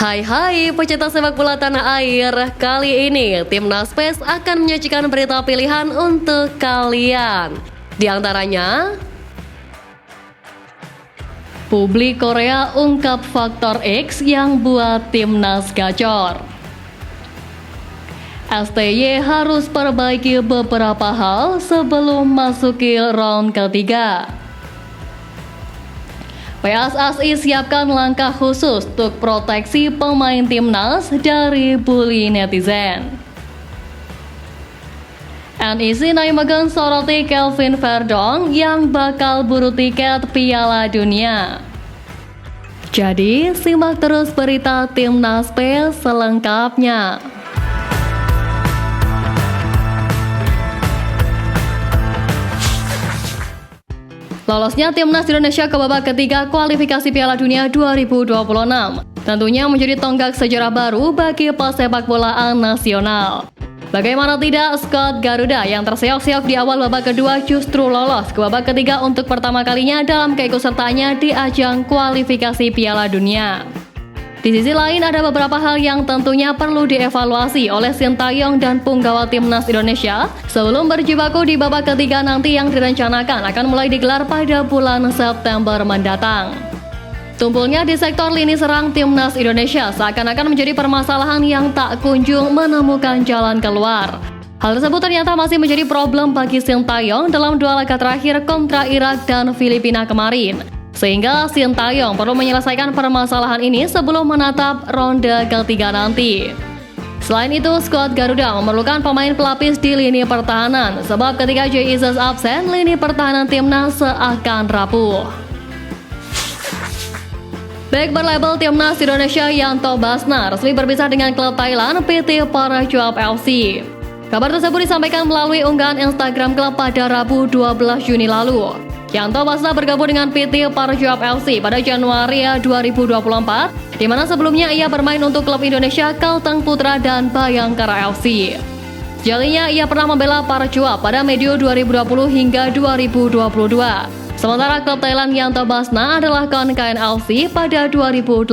Hai pecinta sepak bola tanah air. Kali ini Timnas PES akan menyajikan berita pilihan untuk kalian. Di antaranya, publik Korea ungkap faktor X yang buat Timnas gacor. STY harus perbaiki beberapa hal sebelum masuki round ketiga. PSSI siapkan langkah khusus untuk proteksi pemain timnas dari bully netizen. NEC Nijmegen soroti Kelvin Verdonk yang bakal buru tiket Piala Dunia. Jadi, simak terus berita Timnas PES selengkapnya. Lolosnya Timnas Indonesia ke babak ketiga kualifikasi Piala Dunia 2026 tentunya menjadi tonggak sejarah baru bagi pesepak bolaan nasional. Bagaimana tidak, skuad Garuda yang terseok-seok di awal babak kedua justru lolos ke babak ketiga untuk pertama kalinya dalam keikutsertaannya di ajang kualifikasi Piala Dunia. Di sisi lain, ada beberapa hal yang tentunya perlu dievaluasi oleh Sintayong dan punggawa Timnas Indonesia sebelum berjibaku di babak ketiga nanti yang direncanakan akan mulai digelar pada bulan September mendatang. Tumpulnya di sektor lini serang Timnas Indonesia seakan-akan menjadi permasalahan yang tak kunjung menemukan jalan keluar. Hal tersebut ternyata masih menjadi problem bagi Sintayong dalam dua laga terakhir kontra Irak dan Filipina kemarin. Sehingga Sintayong perlu menyelesaikan permasalahan ini sebelum menatap ronde ketiga nanti. Selain itu, skuad Garuda memerlukan pemain pelapis di lini pertahanan, sebab ketika Jay Izzas absen, lini pertahanan timnas seakan rapuh. Bek berlabel Timnas Indonesia Yanto Basna resmi berpisah dengan klub Thailand PT Parachuap FC. Kabar tersebut disampaikan melalui unggahan Instagram klub pada Rabu 12 Juni lalu. Yanto Basna bergabung dengan PT Parachuap FC pada Januari 2024, di mana sebelumnya ia bermain untuk klub Indonesia Kalteng Putra dan Bayangkara FC. Sejatinya ia pernah membela Parachuap pada medio 2020 hingga 2022. Sementara klub Thailand Yanto Basna adalah Khon Kaen FC pada 2018.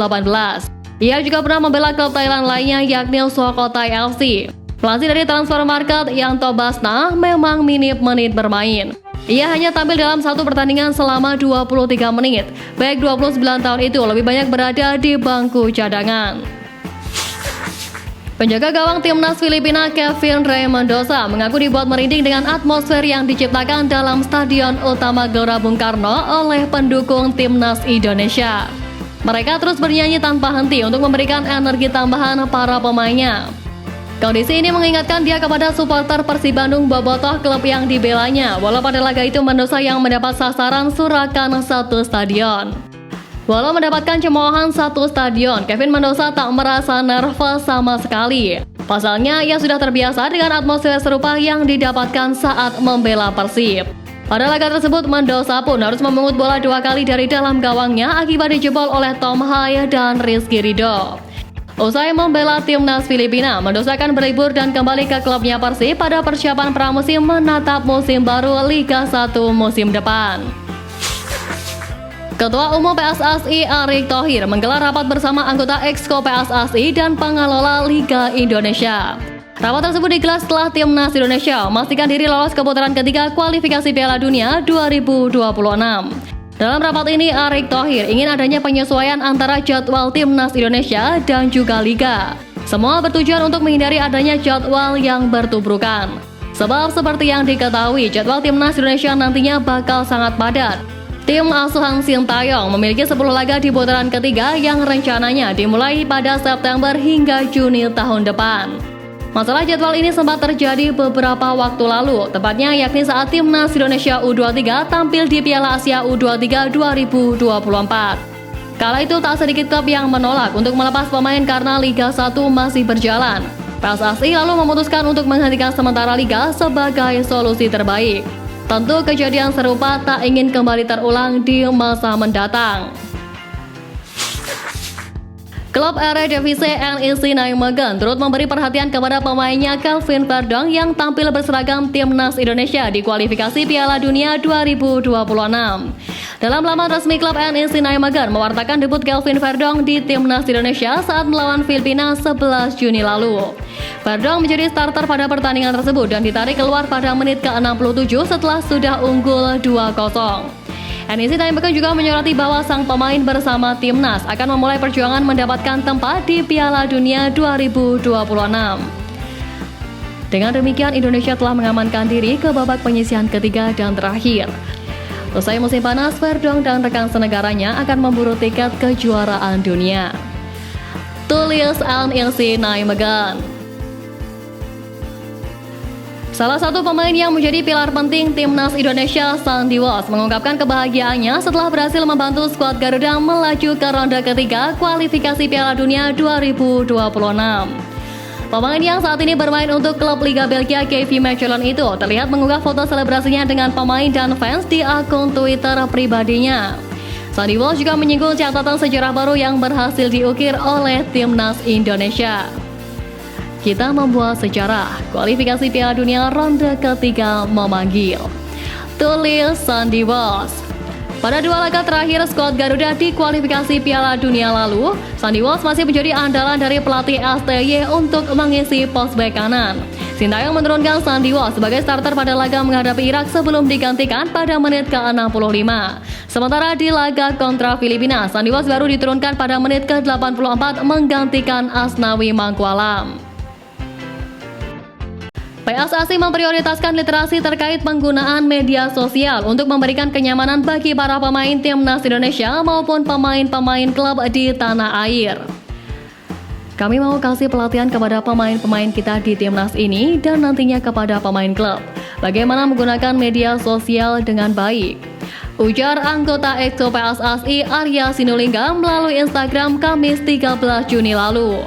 Ia juga pernah membela klub Thailand lainnya yakni Sukhothai FC. Melansir dari Transfer Market, Yanto Basna memang minim menit bermain. Ia hanya tampil dalam satu pertandingan selama 23 menit. Baik 29 tahun itu lebih banyak berada di bangku cadangan. Penjaga gawang timnas Filipina Kevin Rey Mendoza mengaku dibuat merinding dengan atmosfer yang diciptakan dalam Stadion Utama Gelora Bung Karno oleh pendukung timnas Indonesia. Mereka terus bernyanyi tanpa henti untuk memberikan energi tambahan para pemainnya. Kondisi ini mengingatkan dia kepada supporter Persib Bandung bobotoh klub yang dibelanya, walau pada laga itu Mendoza yang mendapat sasaran surakan satu stadion. Walau mendapatkan cemoohan satu stadion, Kevin Mendoza tak merasa nervous sama sekali. Pasalnya, ia sudah terbiasa dengan atmosfer serupa yang didapatkan saat membela Persib. Pada laga tersebut, Mendoza pun harus memungut bola 2 kali dari dalam gawangnya akibat dijebol oleh Tom Hai dan Rizky Ridho. Usai membela timnas Filipina, Mendoza akan berlibur dan kembali ke klubnya Persib pada persiapan pramusim menatap musim baru Liga 1 musim depan. Ketua Umum PSSI Erick Thohir menggelar rapat bersama anggota Exco PSSI dan pengelola Liga Indonesia. Rapat tersebut digelar setelah timnas Indonesia memastikan diri lolos ke putaran ketiga kualifikasi Piala Dunia 2026. Dalam rapat ini, Erick Thohir ingin adanya penyesuaian antara jadwal timnas Indonesia dan juga Liga. Semua bertujuan untuk menghindari adanya jadwal yang bertubrukan. Sebab seperti yang diketahui, jadwal timnas Indonesia nantinya bakal sangat padat. Tim asuhan Sintayong memiliki 10 laga di putaran ketiga yang rencananya dimulai pada September hingga Juni tahun depan. Masalah jadwal ini sempat terjadi beberapa waktu lalu, tepatnya yakni saat timnas Indonesia U23 tampil di Piala Asia U23 2024. Kala itu tak sedikit klub yang menolak untuk melepas pemain karena Liga 1 masih berjalan. PSSI lalu memutuskan untuk menghentikan sementara Liga sebagai solusi terbaik. Tentu kejadian serupa tak ingin kembali terulang di masa mendatang. Klub Eredivisie NEC Nijmegen turut memberi perhatian kepada pemainnya Kelvin Verdonk yang tampil berseragam timnas Indonesia di kualifikasi Piala Dunia 2026. Dalam laman resmi klub NEC Nijmegen mewartakan debut Kelvin Verdonk di Timnas Indonesia saat melawan Filipina 11 Juni lalu. Verdonk menjadi starter pada pertandingan tersebut dan ditarik keluar pada menit ke-67 setelah sudah unggul 2-0. NEC Nijmegen juga menyoroti bahwa sang pemain bersama Timnas akan memulai perjuangan mendapatkan tempat di Piala Dunia 2026. Dengan demikian, Indonesia telah mengamankan diri ke babak penyisihan ketiga dan terakhir. Usai musim panas, Verdonk dan rekan senegaranya akan memburu tiket kejuaraan dunia. Tulis NEC Nijmegen. Salah satu pemain yang menjadi pilar penting Timnas Indonesia, Sandy Walsh, mengungkapkan kebahagiaannya setelah berhasil membantu skuad Garuda melaju ke ronde ketiga kualifikasi Piala Dunia 2026. Pemain yang saat ini bermain untuk klub Liga Belgia KV Mechelen itu terlihat mengunggah foto selebrasinya dengan pemain dan fans di akun Twitter pribadinya. Sandy Walsh juga menyinggung catatan sejarah baru yang berhasil diukir oleh Timnas Indonesia. Kita membuat sejarah, kualifikasi Piala Dunia ronde ketiga memanggil. Tulis Sandy Walsh. Pada dua laga terakhir skuad Garuda di kualifikasi Piala Dunia lalu, Sandy Walsh masih menjadi andalan dari pelatih STY untuk mengisi pos bek kanan. Sintayong menurunkan Sandy Walsh sebagai starter pada laga menghadapi Irak sebelum digantikan pada menit ke-65. Sementara di laga kontra Filipina, Sandy Walsh baru diturunkan pada menit ke-84 menggantikan Asnawi Mangkualam. PSSI memprioritaskan literasi terkait penggunaan media sosial untuk memberikan kenyamanan bagi para pemain Timnas Indonesia maupun pemain-pemain klub di tanah air. Kami mau kasih pelatihan kepada pemain-pemain kita di Timnas ini dan nantinya kepada pemain klub. Bagaimana menggunakan media sosial dengan baik, ujar anggota EXO PSSI Arya Sinulinga melalui Instagram Kamis 13 Juni lalu.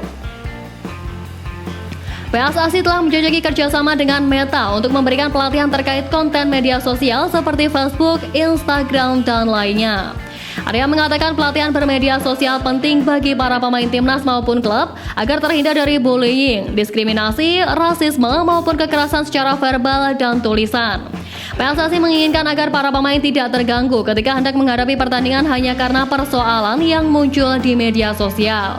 PSSI telah menjajaki kerjasama dengan Meta untuk memberikan pelatihan terkait konten media sosial seperti Facebook, Instagram, dan lainnya. Arya mengatakan pelatihan bermedia sosial penting bagi para pemain timnas maupun klub agar terhindar dari bullying, diskriminasi, rasisme, maupun kekerasan secara verbal dan tulisan. PSSI menginginkan agar para pemain tidak terganggu ketika hendak menghadapi pertandingan hanya karena persoalan yang muncul di media sosial.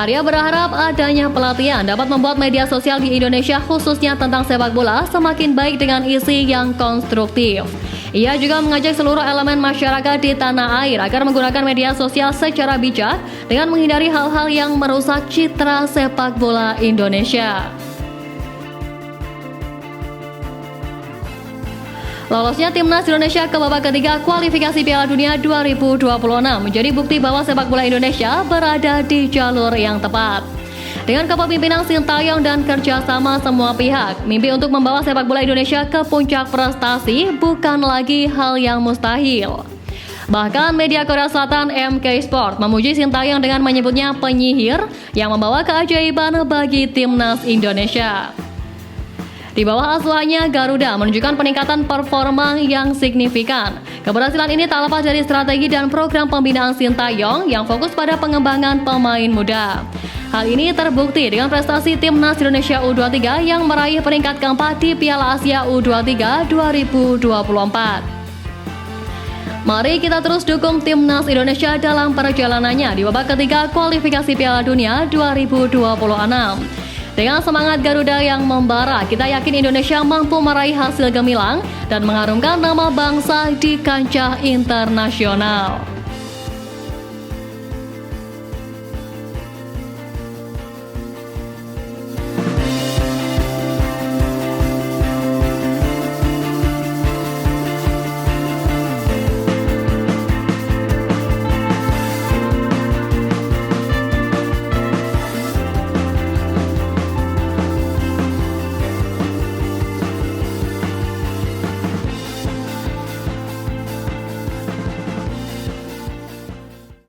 Arya berharap adanya pelatihan dapat membuat media sosial di Indonesia khususnya tentang sepak bola semakin baik dengan isi yang konstruktif. Ia juga mengajak seluruh elemen masyarakat di tanah air agar menggunakan media sosial secara bijak dengan menghindari hal-hal yang merusak citra sepak bola Indonesia. Lolosnya Timnas Indonesia ke babak ketiga kualifikasi Piala Dunia 2026 menjadi bukti bahwa sepak bola Indonesia berada di jalur yang tepat. Dengan kepemimpinan Sintayong dan kerjasama semua pihak, mimpi untuk membawa sepak bola Indonesia ke puncak prestasi bukan lagi hal yang mustahil. Bahkan media Korea Selatan MK Sport memuji Sintayong dengan menyebutnya penyihir yang membawa keajaiban bagi Timnas Indonesia. Di bawah asuhannya, Garuda menunjukkan peningkatan performa yang signifikan. Keberhasilan ini tak lepas dari strategi dan program pembinaan Sintayong yang fokus pada pengembangan pemain muda. Hal ini terbukti dengan prestasi Timnas Indonesia U23 yang meraih peringkat keempat di Piala Asia U23 2024. Mari kita terus dukung Timnas Indonesia dalam perjalanannya di babak ketiga kualifikasi Piala Dunia 2026. Dengan semangat Garuda yang membara, kita yakin Indonesia mampu meraih hasil gemilang dan mengharumkan nama bangsa di kancah internasional.